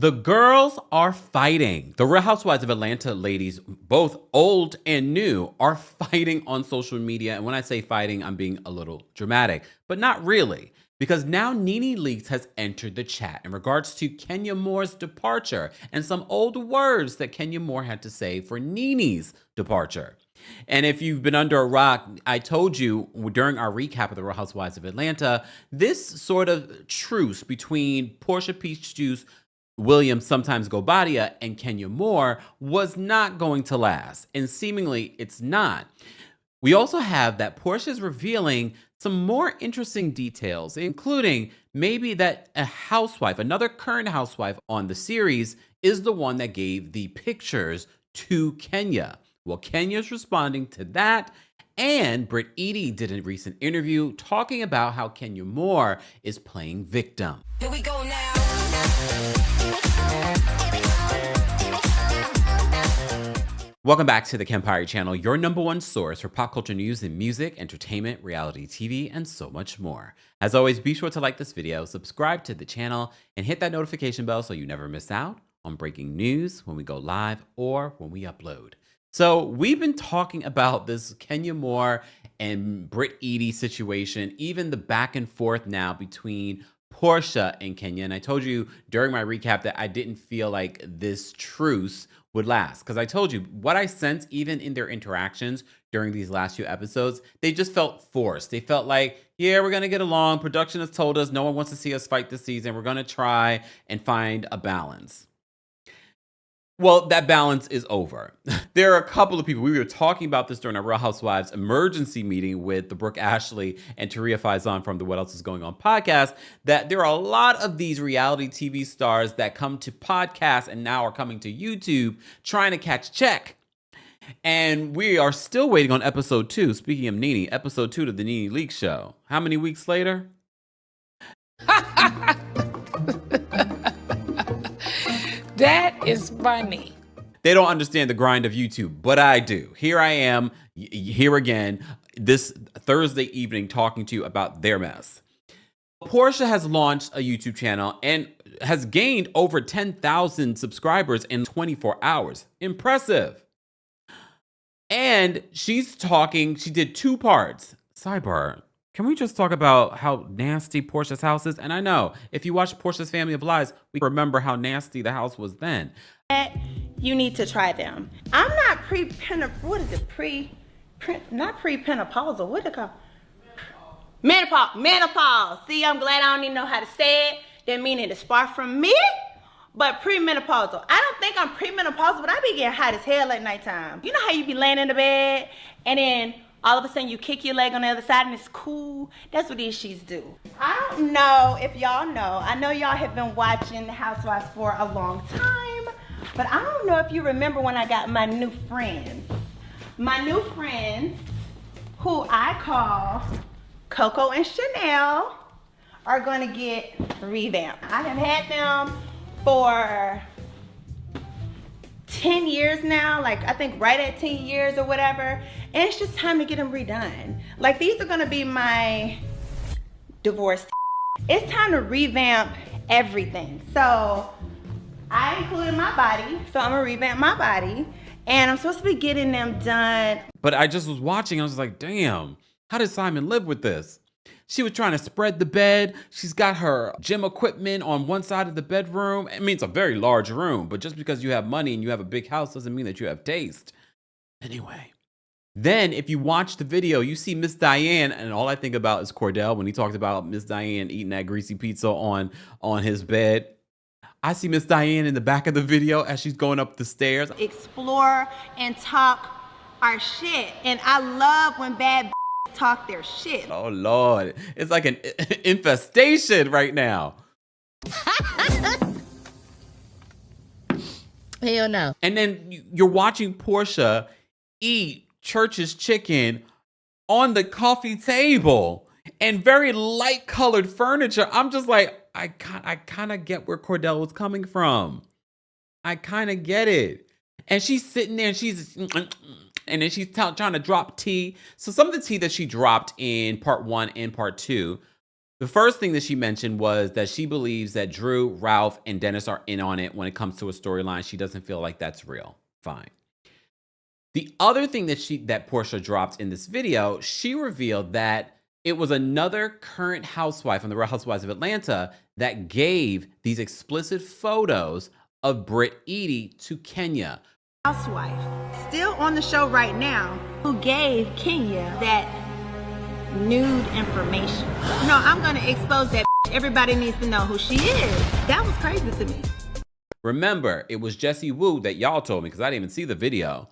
The girls are fighting. The Real Housewives of Atlanta ladies, both old and new, are fighting on social media. And when I say fighting, I'm being a little dramatic, but not really. Because now Nene Leakes has entered the chat in regards to Kenya Moore's departure and some old words that Kenya Moore had to say for Nene's departure. And if you've been under a rock, I told you during our recap of the Real Housewives of Atlanta, this sort of truce between Porsha Peach Juice Williams, sometimes Gobadia, and Kenya Moore was not going to last. And seemingly it's not. We also have that Porsha is revealing some more interesting details, including maybe that a housewife, another current housewife on the series, is the one that gave the pictures to Kenya. Well, Kenya's responding to that. And Britt Edy did a recent interview talking about how Kenya Moore is playing victim. Here we go now. Welcome back to the Kempire channel, your #1 source for pop culture news in music, entertainment, reality TV, and so much more. As always, be sure to like this video, subscribe to the channel, and hit that notification bell so you never miss out on breaking news when we go live or when we upload. So we've been talking about this Kenya Moore and Britt Edy situation, even the back and forth now between Porsha and Kenya. And I told you during my recap that I didn't feel like this truce would last. Because I told you, what I sensed even in their interactions during these last few episodes, they just felt forced. They felt like, yeah, we're going to get along. Production has told us no one wants to see us fight this season. We're going to try and find a balance. Well, that balance is over. There are a couple of people, we were talking about this during our Real Housewives emergency meeting with the Brooke Ashley and Taria Faison from the What Else Is Going On podcast, that there are a lot of these reality TV stars that come to podcasts and now are coming to YouTube trying to catch check. And we are still waiting on episode 2. Speaking of Nene, episode 2 to the Nene Leaks show. How many weeks later? That is funny. They don't understand the grind of YouTube, but I do. Here I am, here again, this Thursday evening talking to you about their mess. Porsha has launched a YouTube channel and has gained over 10,000 subscribers in 24 hours. Impressive. And she's talking, she did 2 parts. Sidebar. Can we just talk about how nasty Porsha's house is? And I know, if you watch Porsha's Family of Lies, we remember how nasty the house was then. You need to try them. I'm not not pre-menopausal, what is it called? Menopause. See, I'm glad I don't even know how to say it. That meaning it's far from me, but premenopausal. I don't think I'm premenopausal, but I be getting hot as hell at nighttime. You know how you be laying in the bed and then all of a sudden you kick your leg on the other side and it's cool? That's what these sheets do. I don't know if y'all know. I know y'all have been watching The Housewives for a long time, but I don't know if you remember when I got my new friends. My new friends, who I call Coco and Chanel, are gonna get revamped. I have had them for 10 years now, like I think right at 10 years or whatever, and it's just time to get them redone. Like these are gonna be my divorce. It's time to revamp everything. So I included my body, so I'm gonna revamp my body, and I'm supposed to be getting them done. But I just was watching, I was like, damn, how did Simon live with this? She was trying to spread the bed. She's got her gym equipment on one side of the bedroom. I mean, it's a very large room, but just because you have money and you have a big house doesn't mean that you have taste. Anyway, then if you watch the video, you see Miss Diane, and all I think about is Cordell when he talked about Miss Diane eating that greasy pizza on his bed. I see Miss Diane in the back of the video as she's going up the stairs. Explore and talk our shit. And I love when bad talk their shit. Oh Lord, it's like an infestation right now. Hell no. And then you're watching Porsha eat Church's chicken on the coffee table and very light colored furniture. I'm just like, I kind of get where Cordell was coming from. I kind of get it. And she's sitting there and she's and then she's trying to drop tea. So some of the tea that she dropped in part 1 and part 2, The first thing that she mentioned was that she believes that Drew, Ralph, and Dennis are in on it when it comes to a storyline. She doesn't feel like that's real. Fine. The other thing that Porsha dropped in this video, she revealed that it was another current housewife on the Real Housewives of Atlanta that gave these explicit photos of Britt Edy to Kenya. Housewife, still on the show right now, who gave Kenya that nude information. No, I'm going to expose that. Everybody needs to know who she is. That was crazy to me. Remember, it was Jessie Woo that y'all told me, because I didn't even see the video,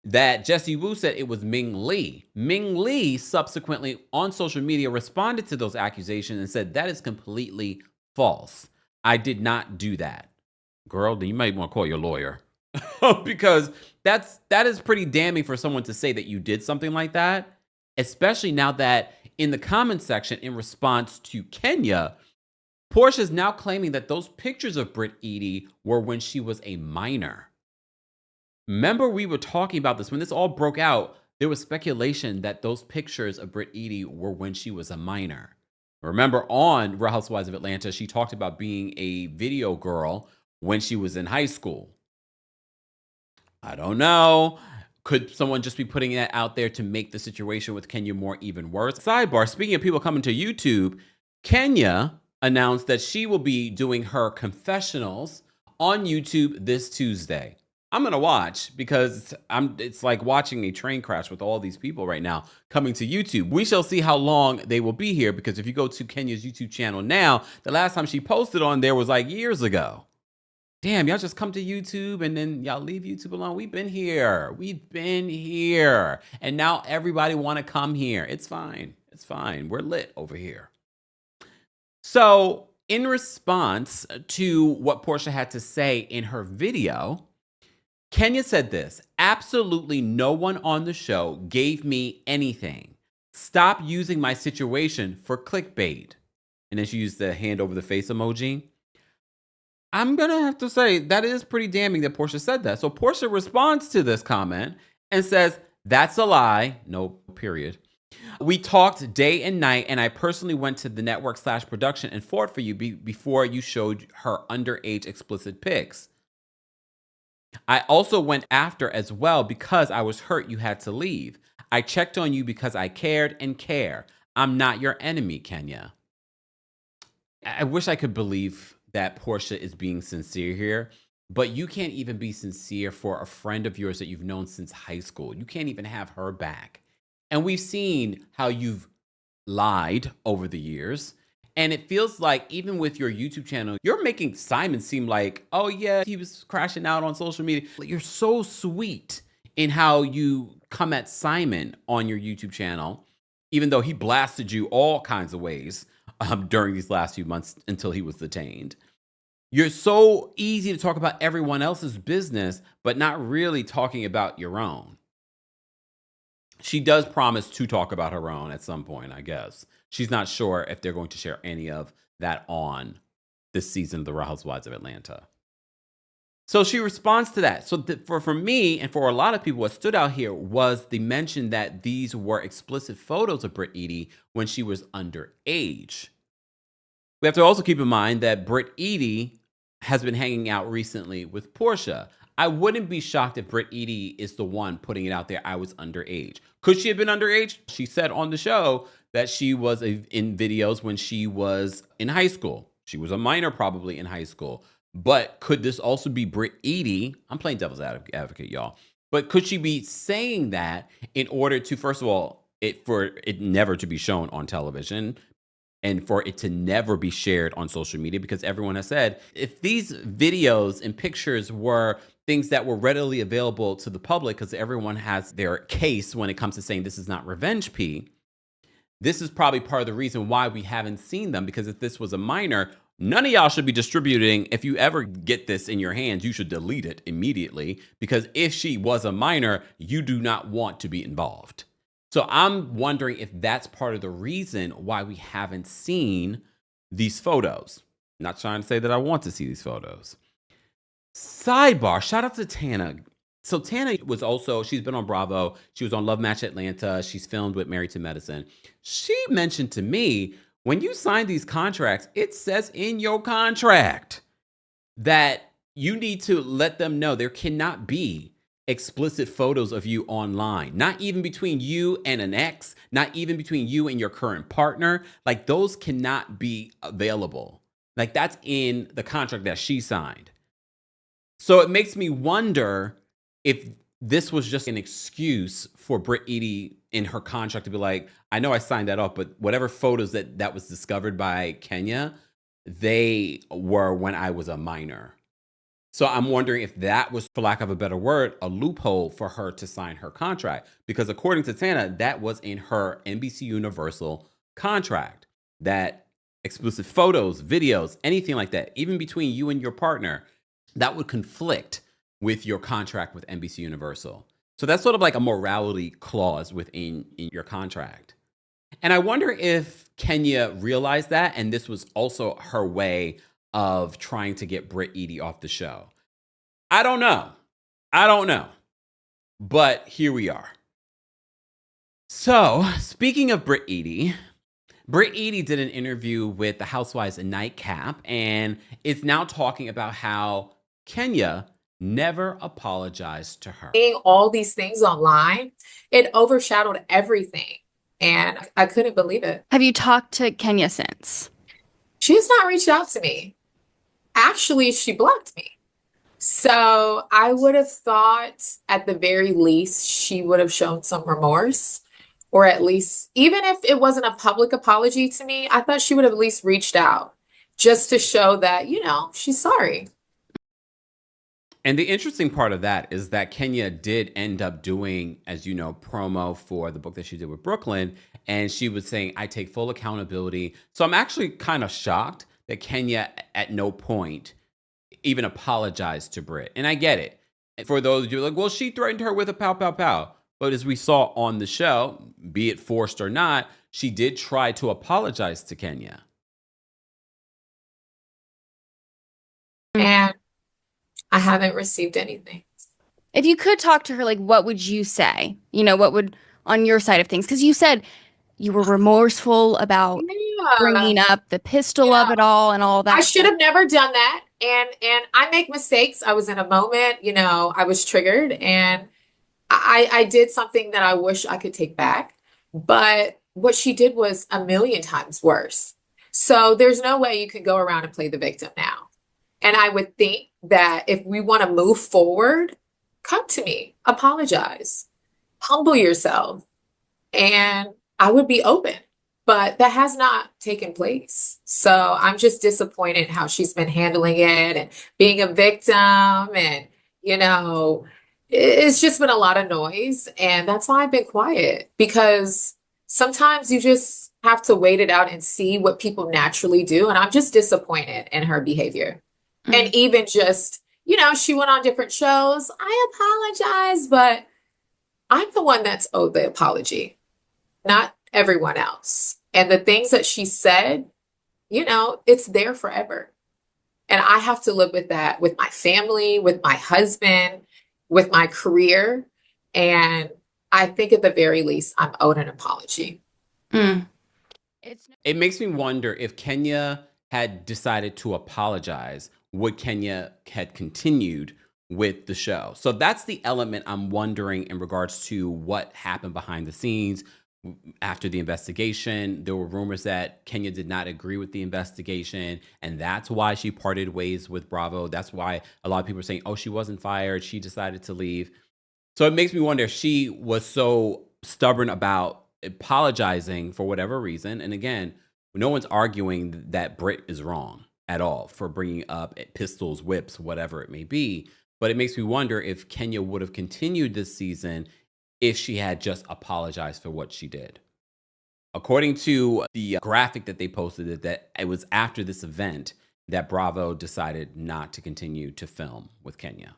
that Jessie Woo said it was Ming Lee. Ming Lee subsequently on social media responded to those accusations and said that is completely false. I did not do that. Girl, then you might want to call your lawyer. Because that is pretty damning for someone to say that you did something like that, especially now that in the comment section in response to Kenya, Porsha is now claiming that those pictures of Britt Edy were when she was a minor. Remember, we were talking about this when this all broke out. There was speculation that those pictures of Britt Edy were when she was a minor. Remember, on Real Housewives of Atlanta, she talked about being a video girl when she was in high school. I don't know. Could someone just be putting that out there to make the situation with Kenya more even worse? Sidebar, speaking of people coming to YouTube, Kenya announced that she will be doing her confessionals on YouTube this Tuesday. I'm going to watch because it's like watching a train crash with all these people right now coming to YouTube. We shall see how long they will be here, because if you go to Kenya's YouTube channel now, the last time she posted on there was like years ago. Damn, y'all just come to YouTube and then y'all leave YouTube alone. We've been here. And now everybody want to come here. It's fine. It's fine. We're lit over here. So in response to what Porsha had to say in her video, Kenya said this: absolutely no one on the show gave me anything. Stop using my situation for clickbait. And then she used the hand over the face emoji. I'm going to have to say that is pretty damning that Porsha said that. So Porsha responds to this comment and says, that's a lie. No, period. We talked day and night, and I personally went to the network/production and fought for you before you showed her underage explicit pics. I also went after as well because I was hurt you had to leave. I checked on you because I cared and care. I'm not your enemy, Kenya. I wish I could believe that Porsha is being sincere here, but you can't even be sincere for a friend of yours that you've known since high school. You can't even have her back. And we've seen how you've lied over the years. And it feels like even with your YouTube channel, you're making Simon seem like, oh yeah, he was crashing out on social media. You're so sweet in how you come at Simon on your YouTube channel, even though he blasted you all kinds of ways during these last few months until he was detained. You're so easy to talk about everyone else's business, but not really talking about your own. She does promise to talk about her own at some point, I guess. She's not sure if they're going to share any of that on this season of The Real Housewives of Atlanta. So she responds to that. So for me and for a lot of people, what stood out here was the mention that these were explicit photos of Britt Edy when she was underage. We have to also keep in mind that Britt Edy has been hanging out recently with Porsha. I wouldn't be shocked if Britt Edy is the one putting it out there, I was underage. Could she have been underage? She said on the show that she was in videos when she was in high school. She was a minor probably in high school. But could this also be Britt Edy? I'm playing devil's advocate, y'all. But could she be saying that in order to, first of all, for it never to be shown on television, and for it to never be shared on social media? Because everyone has said, if these videos and pictures were things that were readily available to the public, because everyone has their case when it comes to saying this is not revenge P, this is probably part of the reason why we haven't seen them. Because if this was a minor, none of y'all should be distributing. If you ever get this in your hands, you should delete it immediately. Because if she was a minor, you do not want to be involved. So I'm wondering if that's part of the reason why we haven't seen these photos. Not trying to say that I want to see these photos. Sidebar, shout out to Tana. So Tana was also, she's been on Bravo. She was on Love Match Atlanta. She's filmed with Married to Medicine. She mentioned to me when you sign these contracts, it says in your contract that you need to let them know there cannot be explicit photos of you online, not even between you and an ex, not even between you and your current partner. Like, those cannot be available. Like, that's in the contract that she signed. So it makes me wonder if this was just an excuse for Britt Edy in her contract to be like, I know I signed that off, but whatever photos that was discovered by Kenya, they were when I was a minor. So I'm wondering if that was, for lack of a better word, a loophole for her to sign her contract. Because according to Tana, that was in her NBC Universal contract, that explicit photos, videos, anything like that, even between you and your partner, that would conflict with your contract with NBC Universal. So that's sort of like a morality clause within your contract. And I wonder if Kenya realized that, and this was also her way of trying to get Britt Edy off the show. I don't know. But here we are. So, speaking of Britt Edy did an interview with the Housewives of Nightcap, and is now talking about how Kenya never apologized to her. Seeing all these things online, it overshadowed everything. And I couldn't believe it. Have you talked to Kenya since? She has not reached out to me. Actually, she blocked me. So I would have thought at the very least she would have shown some remorse, or at least, even if it wasn't a public apology to me, I thought she would have at least reached out just to show that, she's sorry. And the interesting part of that is that Kenya did end up doing, as you know, promo for the book that she did with Brooklyn. And she was saying, I take full accountability. So I'm actually kind of shocked that Kenya at no point even apologized to Britt. And I get it. For those of you like, well, she threatened her with a pow, pow, pow. But as we saw on the show, be it forced or not, she did try to apologize to Kenya. And I haven't received anything. If you could talk to her, like, what would you say? What would, on your side of things? Because you said you were remorseful about bringing up the pistol of it all and all that. I should have never done that. And I make mistakes. I was in a moment, I was triggered, and I did something that I wish I could take back. But what she did was a million times worse. So there's no way you can go around and play the victim now. And I would think that if we want to move forward, come to me, apologize, humble yourself, and I would be open. But that has not taken place. So I'm just disappointed how she's been handling it and being a victim. And, it's just been a lot of noise. And that's why I've been quiet, because sometimes you just have to wait it out and see what people naturally do. And I'm just disappointed in her behavior. And even just, she went on different shows. I apologize, but I'm the one that's owed the apology, not everyone else. And the things that she said, it's there forever. And I have to live with that, with my family, with my husband, with my career. And I think at the very least, I'm owed an apology. It makes me wonder if Kenya had decided to apologize, would Kenya had continued with the show? So that's the element I'm wondering in regards to what happened behind the scenes after the investigation. There were rumors that Kenya did not agree with the investigation, and that's why she parted ways with Bravo. That's why a lot of people are saying, oh, she wasn't fired, she decided to leave. So it makes me wonder if she was so stubborn about apologizing for whatever reason. And again, no one's arguing that Britt is wrong at all for bringing up pistols, whips, whatever it may be. But it makes me wonder if Kenya would have continued this season if she had just apologized for what she did. According to the graphic that they posted, that it was after this event that Bravo decided not to continue to film with Kenya.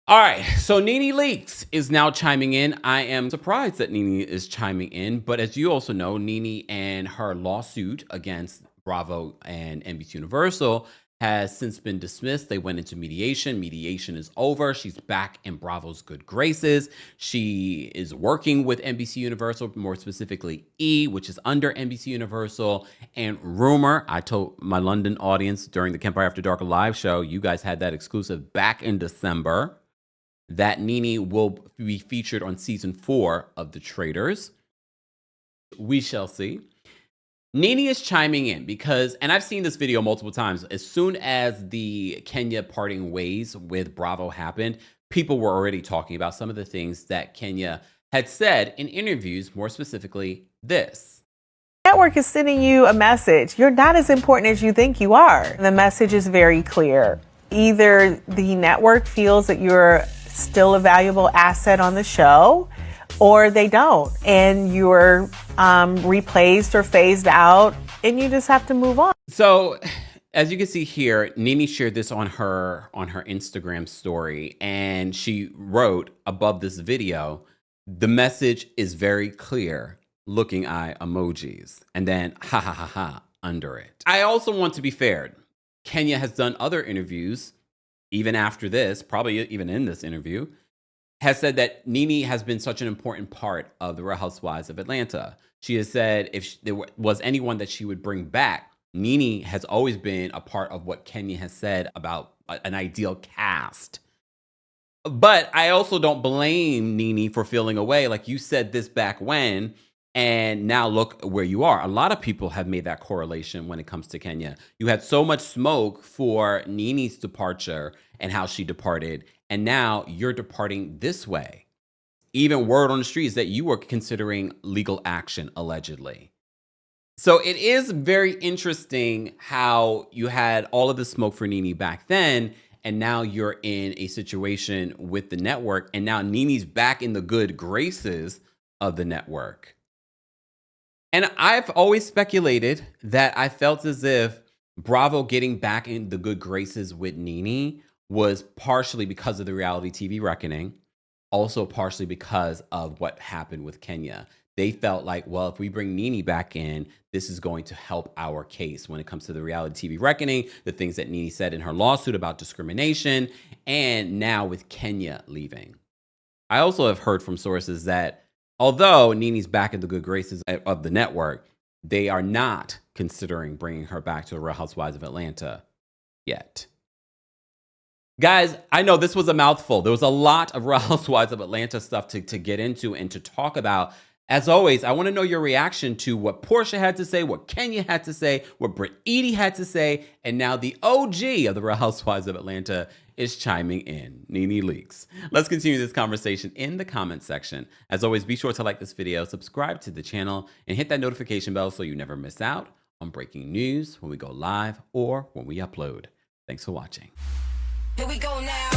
All right, so Nene Leakes is now chiming in. I am surprised that Nene is chiming in, but as you also know, Nene and her lawsuit against Bravo and NBC Universal has since been dismissed. They went into mediation. Mediation is over. She's back in Bravo's good graces. She is working with NBC Universal, more specifically E, which is under NBC Universal. And rumor, I told my London audience during the Kempire After Dark live show, you guys had that exclusive back in December, that Nene will be featured on season 4 of The Traitors. We shall see. Nene is chiming in because, and I've seen this video multiple times, as soon as the Kenya parting ways with Bravo happened, people were already talking about some of the things that Kenya had said in interviews, more specifically this. Network is sending you a message. You're not as important as you think you are. The message is very clear. Either the network feels that you're still a valuable asset on the show, or they don't, and you're replaced or phased out, and you just have to move on. So, as you can see here, Nene shared this on her Instagram story, and she wrote above this video, "The message is very clear, looking eye emojis," and then ha ha ha ha under it. I also want to be fair. Kenya has done other interviews, even after this, probably even in this interview, has said that Nene has been such an important part of the Real Housewives of Atlanta. She has said if there was anyone that she would bring back, Nene has always been a part of what Kenya has said about an ideal cast. But I also don't blame Nene for feeling away. Like, you said this back when, and now look where you are. A lot of people have made that correlation when it comes to Kenya. You had so much smoke for Nene's departure and how she departed, and now you're departing this way. Even word on the street is that you were considering legal action, allegedly. So it is very interesting how you had all of the smoke for Nene back then, and now you're in a situation with the network, and now Nene's back in the good graces of the network. And I've always speculated that I felt as if Bravo getting back in the good graces with Nene was partially because of the reality TV reckoning, also partially because of what happened with Kenya. They felt like, well, if we bring Nene back in, this is going to help our case when it comes to the reality TV reckoning, the things that Nene said in her lawsuit about discrimination, and now with Kenya leaving. I also have heard from sources that although Nene's back in the good graces of the network, they are not considering bringing her back to the Real Housewives of Atlanta yet. Guys, I know this was a mouthful. There was a lot of Real Housewives of Atlanta stuff to get into and to talk about. As always, I want to know your reaction to what Porsha had to say, what Kenya had to say, what Britt Edy had to say, and now the OG of the Real Housewives of Atlanta is chiming in, Nene Leakes. Let's continue this conversation in the comment section. As always, be sure to like this video, subscribe to the channel, and hit that notification bell so you never miss out on breaking news when we go live or when we upload. Thanks for watching. Here we go now.